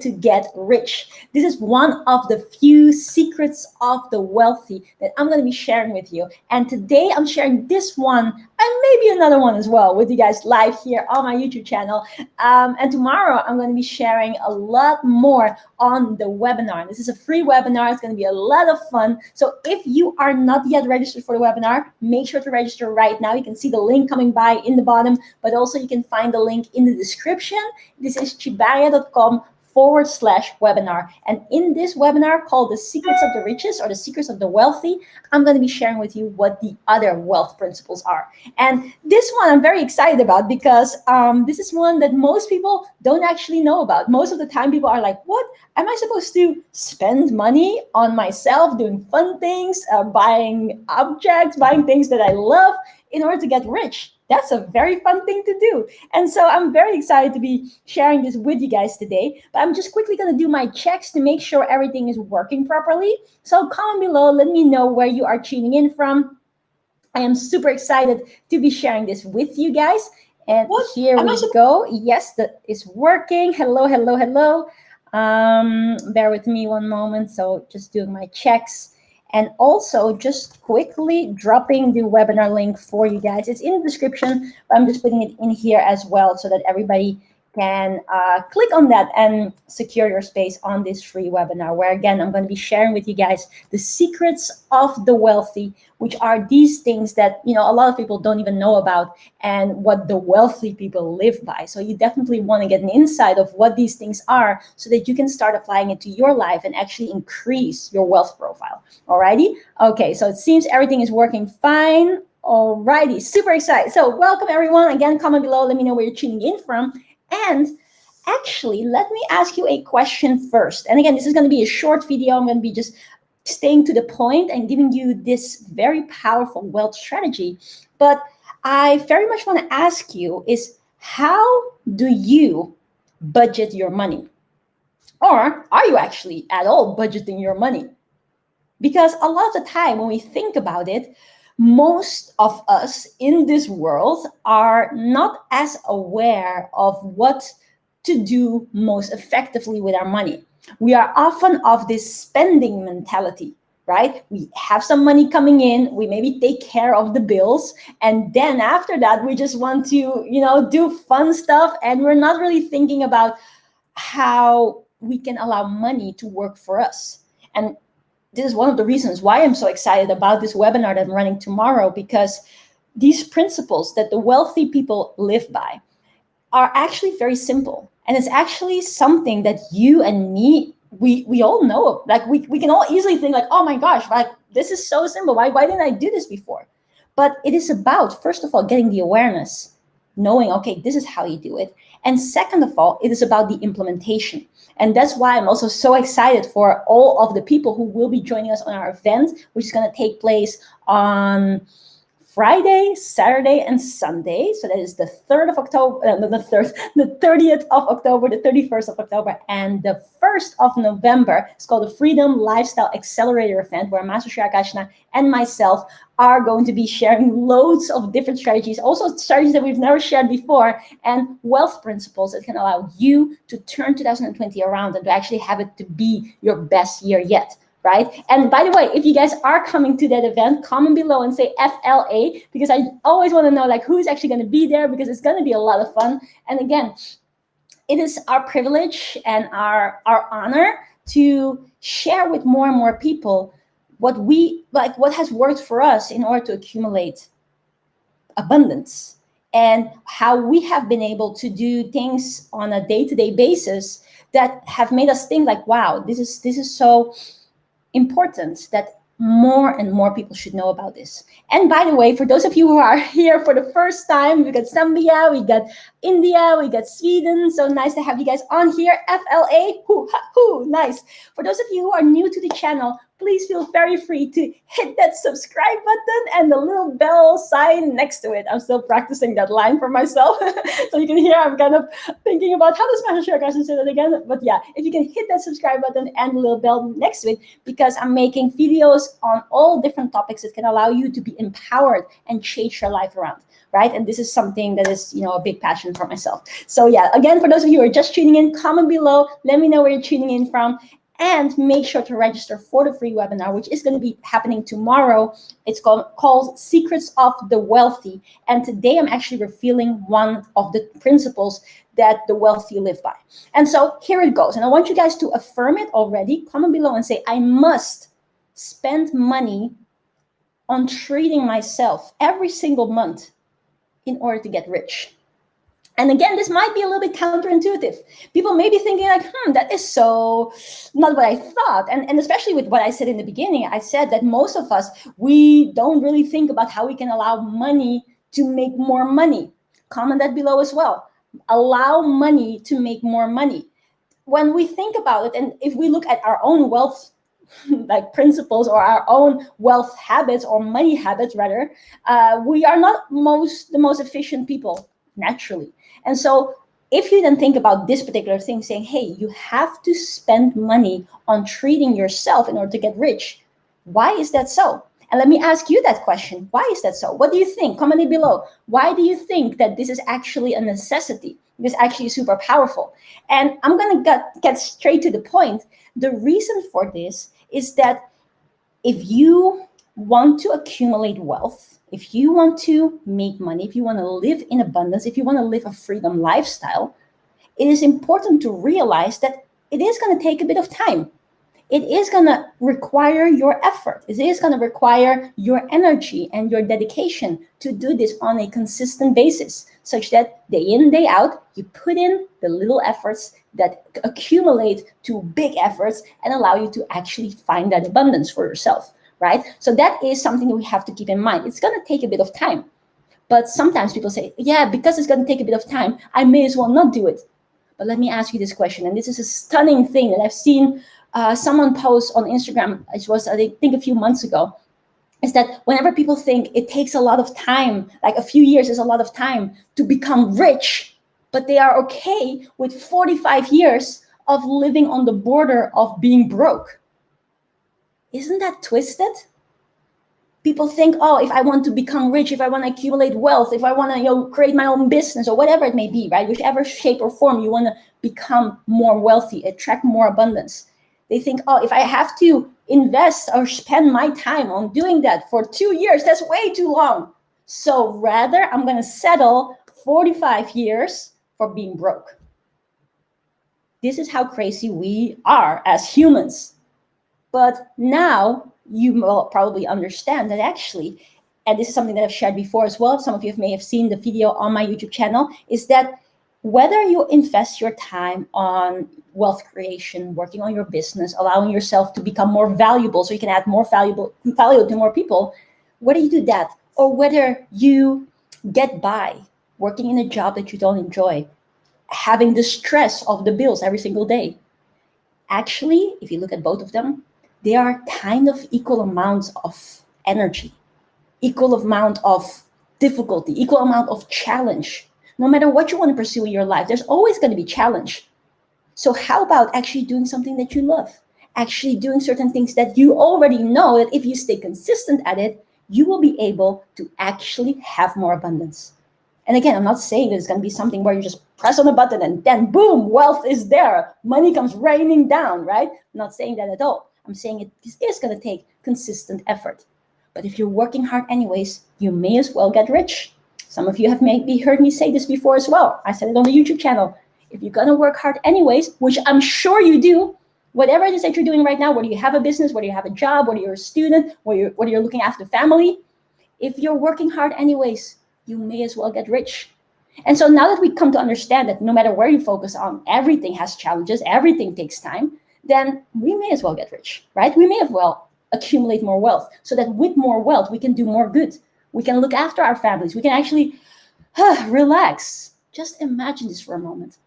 to get rich. This is one of the few secrets of the wealthy that I'm going to be sharing with you. And today I'm sharing this one and maybe another one as well with you guys live here on my YouTube channel. And tomorrow I'm going to be sharing a lot more on the webinar. This is a free webinar. It's going to be a lot of fun. So if you are not yet registered for the webinar, make sure to register right now. You can see the link coming by in the bottom, but also you can find the link in the description. This is tjibaria.com/webinar. And in this webinar called The Secrets of the Richest or The Secrets of the Wealthy, I'm going to be sharing with you what the other wealth principles are. And this one I'm very excited about because this is one that most people don't actually know about. Most of the time people are like, what? Am I supposed to spend money on myself, doing fun things, buying objects, buying things that I love in order to get rich? That's a very fun thing to do. And so I'm very excited to be sharing this with you guys today. But I'm just quickly going to do my checks to make sure everything is working properly. So comment below, let me know where you are tuning in from. I am super excited to be sharing this with you guys. And here we go. Yes, that is working. Hello, hello, hello. Bear with me one moment. So just doing my checks. And also just quickly dropping the webinar link for you guys. It's in the description, but I'm just putting it in here as well so that everybody can click on that and secure your space on this free webinar, where again, I'm going to be sharing with you guys the secrets of the wealthy, which are these things that, you know, a lot of people don't even know about and what the wealthy people live by. So you definitely want to get an insight of what these things are so that you can start applying it to your life and actually increase your wealth profile. Alrighty? Okay, so it seems everything is working fine. Alrighty, super excited. So welcome everyone. Again, comment below, let me know where you're tuning in from. And actually, let me ask you a question first. And again, this is going to be a short video. I'm going to be just staying to the point and giving you this very powerful wealth strategy. But I very much want to ask you is, how do you budget your money? Or are you actually at all budgeting your money? Because a lot of the time when we think about it, most of us in this world are not as aware of what to do most effectively with our money. We are often of this spending mentality, right? We have some money coming in, we maybe take care of the bills, and then after that, we just want to, you know, do fun stuff, and we're not really thinking about how we can allow money to work for us. And this is one of the reasons why I'm so excited about this webinar that I'm running tomorrow, because these principles that the wealthy people live by are actually very simple. And it's actually something that you and me, we all know. Like we can all easily think like, oh my gosh, like this is so simple. Why didn't I do this before? But it is about, first of all, getting the awareness, knowing, okay, this is how you do it. And second of all, it is about the implementation. And that's why I'm also so excited for all of the people who will be joining us on our event, which is going to take place on Friday, Saturday, and Sunday. So that is the 3rd of October, the 30th of October, the 31st of October, and the 1st of November. It's called the Freedom Lifestyle Accelerator event, where Master Sri Akashna and myself are going to be sharing loads of different strategies, also strategies that we've never shared before, and wealth principles that can allow you to turn 2020 around and to actually have it to be your best year yet. Right? And by the way, if you guys are coming to that event, comment below and say FLA, because I always want to know like who's actually going to be there, because it's going to be a lot of fun. And again, it is our privilege and our honor to share with more and more people what has worked for us in order to accumulate abundance, and how we have been able to do things on a day-to-day basis that have made us think like, wow, this is so important that more and more people should know about this. And by the way, for those of you who are here for the first time, we got Zambia, we got India, we got Sweden. So nice to have you guys on here. FLA, nice. For those of you who are new to the channel, please feel very free to hit that subscribe button and the little bell sign next to it. I'm still practicing that line for myself. So you can hear I'm kind of thinking about how does Master Share say that again. But yeah, if you can hit that subscribe button and the little bell next to it, because I'm making videos on all different topics that can allow you to be empowered and change your life around, right? And this is something that is, you know, a big passion question for myself. So yeah, again, for those of you who are just tuning in, comment below. Let me know where you're tuning in from. And make sure to register for the free webinar, which is going to be happening tomorrow. It's called Secrets of the Wealthy. And today I'm actually revealing one of the principles that the wealthy live by. And so here it goes. And I want you guys to affirm it already. Comment below and say, I must spend money on treating myself every single month in order to get rich. And again, this might be a little bit counterintuitive. People may be thinking like, that is so not what I thought. And especially with what I said in the beginning, I said that most of us, we don't really think about how we can allow money to make more money. Comment that below as well. Allow money to make more money. When we think about it, and if we look at our own wealth like principles or our own wealth habits or money habits rather, we are not the most efficient people naturally. And so if you then think about this particular thing, saying, hey, you have to spend money on treating yourself in order to get rich. Why is that so? And let me ask you that question. Why is that so? What do you think? Comment it below. Why do you think that this is actually a necessity? This is actually super powerful. And I'm going to get straight to the point. The reason for this is that if you want to accumulate wealth, if you want to make money, if you want to live in abundance, if you want to live a freedom lifestyle, it is important to realize that it is going to take a bit of time. It is going to require your effort. It is going to require your energy and your dedication to do this on a consistent basis, such that day in, day out, you put in the little efforts that accumulate to big efforts and allow you to actually find that abundance for yourself, right? So that is something that we have to keep in mind. It's going to take a bit of time. But sometimes people say, yeah, because it's going to take a bit of time, I may as well not do it. But let me ask you this question, and this is a stunning thing that I've seen someone post on Instagram. It was, I think, a few months ago, is that whenever people think it takes a lot of time, like a few years is a lot of time to become rich, but they are okay with 45 years of living on the border of being broke. Isn't that twisted? People think, oh, if I want to become rich, if I want to accumulate wealth, if I want to create my own business or whatever it may be, right? Whichever shape or form you want to become more wealthy, attract more abundance. They think, oh, if I have to invest or spend my time on doing that for 2 years, that's way too long. So rather, I'm going to settle 45 years for being broke. This is how crazy we are as humans. But now you will probably understand that actually, and this is something that I've shared before as well, some of you may have seen the video on my YouTube channel, is that whether you invest your time on wealth creation, working on your business, allowing yourself to become more valuable so you can add more value to more people, whether you do that or whether you get by working in a job that you don't enjoy, having the stress of the bills every single day, actually, if you look at both of them, they are kind of equal amounts of energy, equal amount of difficulty, equal amount of challenge. No matter what you want to pursue in your life, there's always going to be challenge. So how about actually doing something that you love? Actually doing certain things that you already know that if you stay consistent at it, you will be able to actually have more abundance. And again, I'm not saying that it's going to be something where you just press on a button and then boom, wealth is there. Money comes raining down, right? I'm not saying that at all. I'm saying this is going to take consistent effort. But if you're working hard anyways, you may as well get rich. Some of you have maybe heard me say this before as well. I said it on the YouTube channel. If you're going to work hard anyways, which I'm sure you do, whatever it is that you're doing right now, whether you have a business, whether you have a job, whether you're a student, whether you're looking after family, if you're working hard anyways, you may as well get rich. And so now that we come to understand that no matter where you focus on, everything has challenges, everything takes time, then we may as well get rich, right? We may as well accumulate more wealth so that with more wealth, we can do more good. We can look after our families. We can actually relax. Just imagine this for a moment.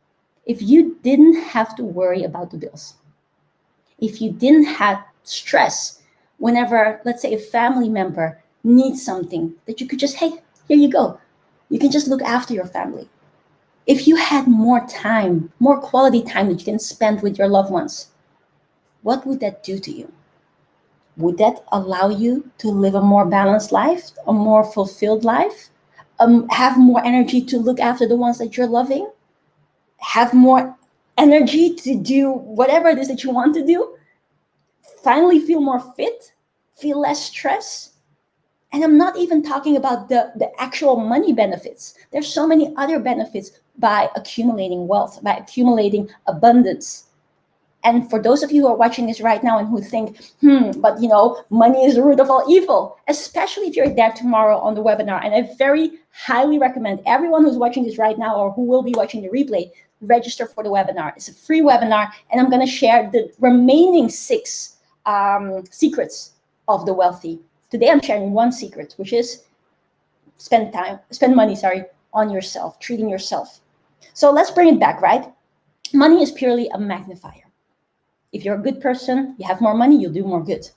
If you didn't have to worry about the bills, if you didn't have stress whenever, let's say, a family member needs something, that you could just, hey, here you go. You can just look after your family. If you had more time, more quality time that you can spend with your loved ones, what would that do to you? Would that allow you to live a more balanced life, a more fulfilled life, have more energy to look after the ones that you're loving, have more energy to do whatever it is that you want to do, finally feel more fit, feel less stress. And I'm not even talking about the actual money benefits. There's so many other benefits by accumulating wealth, by accumulating abundance. And for those of you who are watching this right now and who think, but money is the root of all evil, especially if you're there tomorrow on the webinar. And I very highly recommend everyone who's watching this right now or who will be watching the replay, register for the webinar. It's a free webinar, and I'm going to share the remaining 6 secrets of the wealthy. Today I'm sharing one secret, which is spend money on yourself, treating yourself. So let's bring it back, right? Money is purely a magnifier. If you're a good person, you have more money, you'll do more good.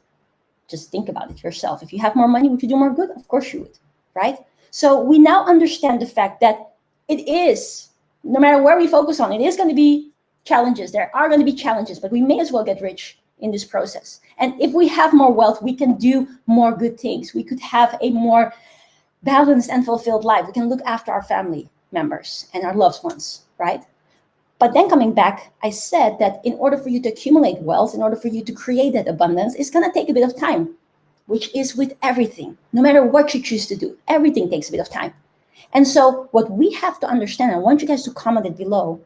Just think about it yourself. If you have more money, would you do more good? Of course you would, right? So we now understand the fact that it is, no matter where we focus on, it is going to be challenges. There are going to be challenges, but we may as well get rich in this process. And if we have more wealth, we can do more good things. We could have a more balanced and fulfilled life. We can look after our family members and our loved ones, right? But then coming back, I said that in order for you to accumulate wealth, in order for you to create that abundance, it's going to take a bit of time, which is with everything. No matter what you choose to do, everything takes a bit of time. And so what we have to understand, I want you guys to comment it below,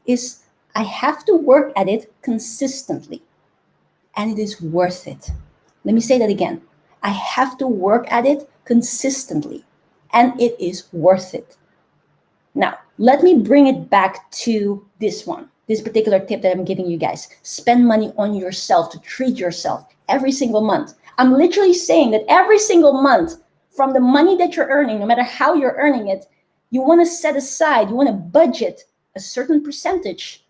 is I have to work at it consistently. And it is worth it. Let me say that again. I have to work at it consistently, and it is worth it. Now, let me bring it back to this particular tip that I'm giving you guys. Spend money on yourself to treat yourself every single month. I'm literally saying that every single month, from the money that you're earning, no matter how you're earning it, you want to set aside, you want to budget a certain percentage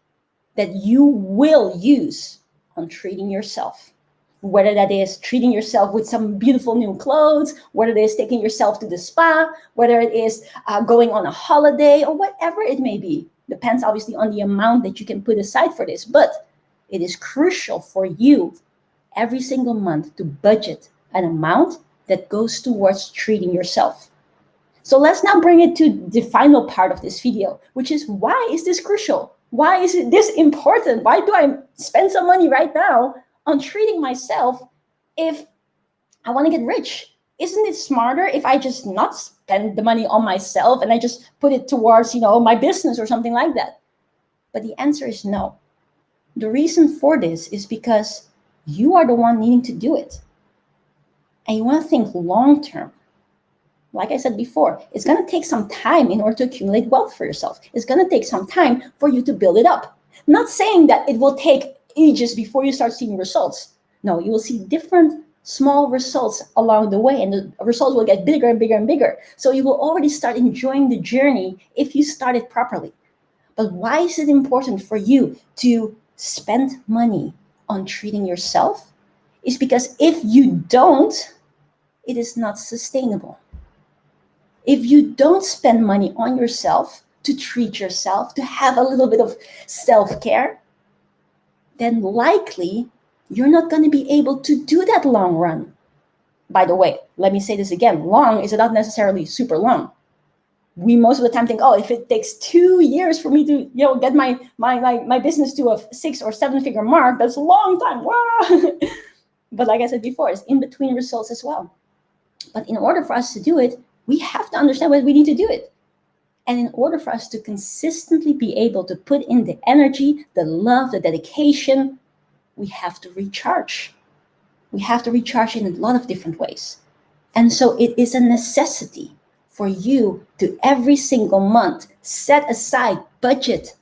that you will use on treating yourself. Whether that is treating yourself with some beautiful new clothes, whether it is taking yourself to the spa, whether it is going on a holiday, or whatever it may be. Depends obviously on the amount that you can put aside for this, but it is crucial for you every single month to budget an amount that goes towards treating yourself. So let's now bring it to the final part of this video, which is, why is this crucial? Why is it this important? Why do I spend some money right now on treating myself if I want to get rich? Isn't it smarter if I just not spend the money on myself and I just put it towards, my business or something like that? But the answer is no. The reason for this is because you are the one needing to do it. And you want to think long term. Like I said before, it's going to take some time in order to accumulate wealth for yourself. It's going to take some time for you to build it up. Not saying that it will take ages before you start seeing results. No, you will see different small results along the way, and the results will get bigger and bigger and bigger. So you will already start enjoying the journey if you start it properly. But why is it important for you to spend money on treating yourself? It's because if you don't, it is not sustainable. If you don't spend money on yourself to treat yourself, to have a little bit of self-care, then likely you're not going to be able to do that long run. By the way, let me say this again. Long is not necessarily super long. We most of the time think, if it takes 2 years for me to get my business to a 6 or 7 figure mark, that's a long time. Wow. But like I said before, it's in between results as well. But in order for us to do it, we have to understand what we need to do it. And in order for us to consistently be able to put in the energy, the love, the dedication, we have to recharge. We have to recharge in a lot of different ways. And so it is a necessity for you to every single month set aside budget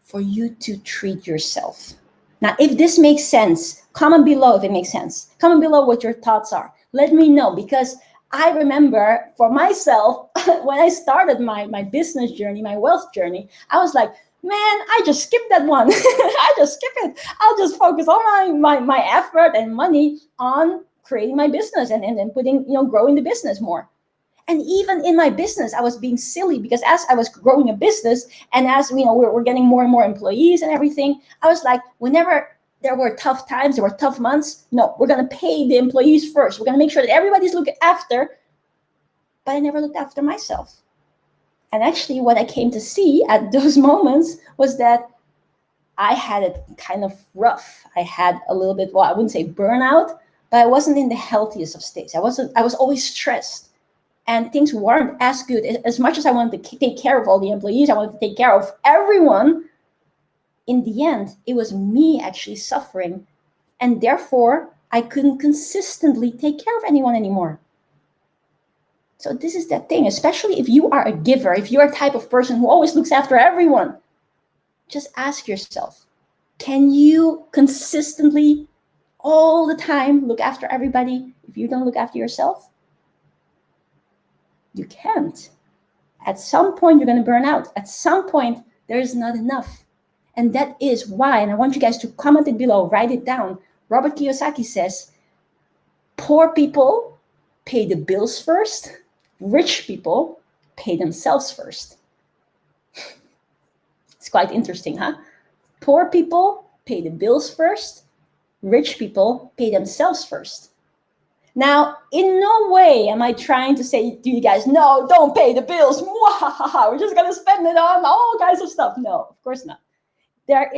for you to treat yourself. Now, if this makes sense, comment below if it makes sense. Comment below what your thoughts are. Let me know, because I remember for myself, when I started my business journey, my wealth journey, I was like, man, I just skipped that one. I just skip it. I'll just focus all my effort and money on creating my business and putting, growing the business more. And even in my business, I was being silly, because as I was growing a business and as we're getting more and more employees and everything, I was like, whenever there were tough times, there were tough months, no, we're going to pay the employees first. We're going to make sure that everybody's looked after. But I never looked after myself. And actually what I came to see at those moments was that I had it kind of rough. I had a little bit, well, I wouldn't say burnout, but I wasn't in the healthiest of states. I was always stressed, and things weren't as good. As much as I wanted to take care of all the employees, I wanted to take care of everyone. In the end, it was me actually suffering, and therefore I couldn't consistently take care of anyone anymore. So this is that thing, especially if you are a giver, if you're a type of person who always looks after everyone, just ask yourself, can you consistently all the time look after everybody if you don't look after yourself? You can't. At some point, you're going to burn out. At some point, there is not enough. And that is why, and I want you guys to comment it below, write it down. Robert Kiyosaki says, poor people pay the bills first, rich people pay themselves first. It's quite interesting, huh? Poor people pay the bills first, rich people pay themselves first. Now, in no way am I trying to say to you guys, no, don't pay the bills. We're just going to spend it on all kinds of stuff. No, of course not. There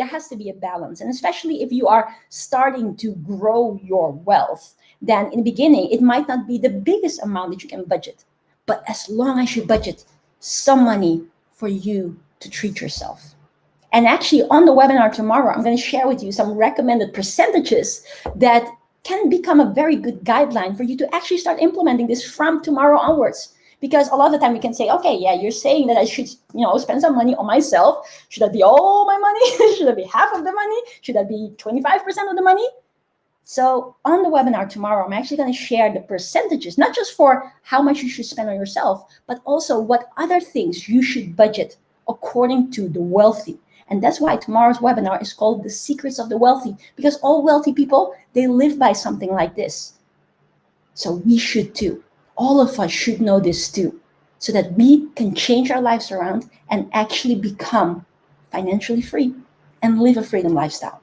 has to be a balance. And especially if you are starting to grow your wealth, then in the beginning, it might not be the biggest amount that you can budget. But as long as you budget some money for you to treat yourself. And actually on the webinar tomorrow, I'm going to share with you some recommended percentages that can become a very good guideline for you to actually start implementing this from tomorrow onwards. Because a lot of the time we can say, okay, yeah, you're saying that I should, spend some money on myself. Should that be all my money? Should that be half of the money? Should that be 25% of the money? So on the webinar tomorrow, I'm actually going to share the percentages, not just for how much you should spend on yourself, but also what other things you should budget according to the wealthy. And that's why tomorrow's webinar is called The Secrets of the Wealthy, because all wealthy people, they live by something like this. So we should too. All of us should know this too, so that we can change our lives around and actually become financially free and live a freedom lifestyle.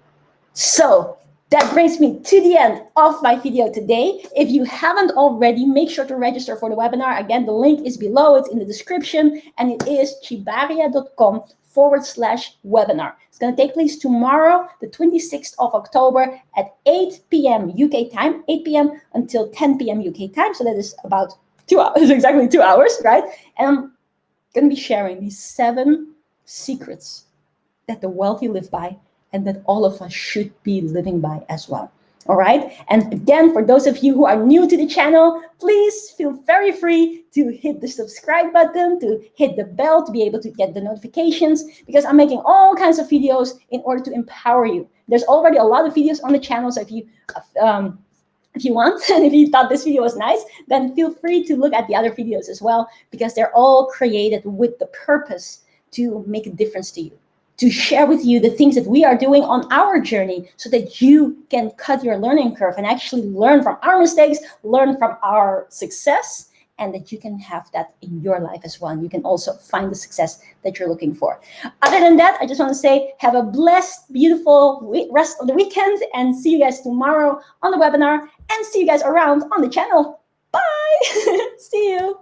So that brings me to the end of my video today. If you haven't already, make sure to register for the webinar. Again, the link is below, it's in the description, and it is tjibaria.com/webinar. It's going to take place tomorrow, the 26th of October at 8 p.m. UK time, 8 p.m. until 10 p.m. UK time. So that is about 2 hours, exactly 2 hours, right? And I'm going to be sharing these 7 secrets that the wealthy live by, and that all of us should be living by as well. All right. And again, for those of you who are new to the channel, please feel very free to hit the subscribe button, to hit the bell to be able to get the notifications, because I'm making all kinds of videos in order to empower you. There's already a lot of videos on the channel. So if you want, and if you thought this video was nice, then feel free to look at the other videos as well, because they're all created with the purpose to make a difference to you, to share with you the things that we are doing on our journey, so that you can cut your learning curve and actually learn from our mistakes, learn from our success, and that you can have that in your life as well. And you can also find the success that you're looking for. Other than that, I just want to say, have a blessed, beautiful rest of the weekend, and see you guys tomorrow on the webinar, and see you guys around on the channel. Bye. See you.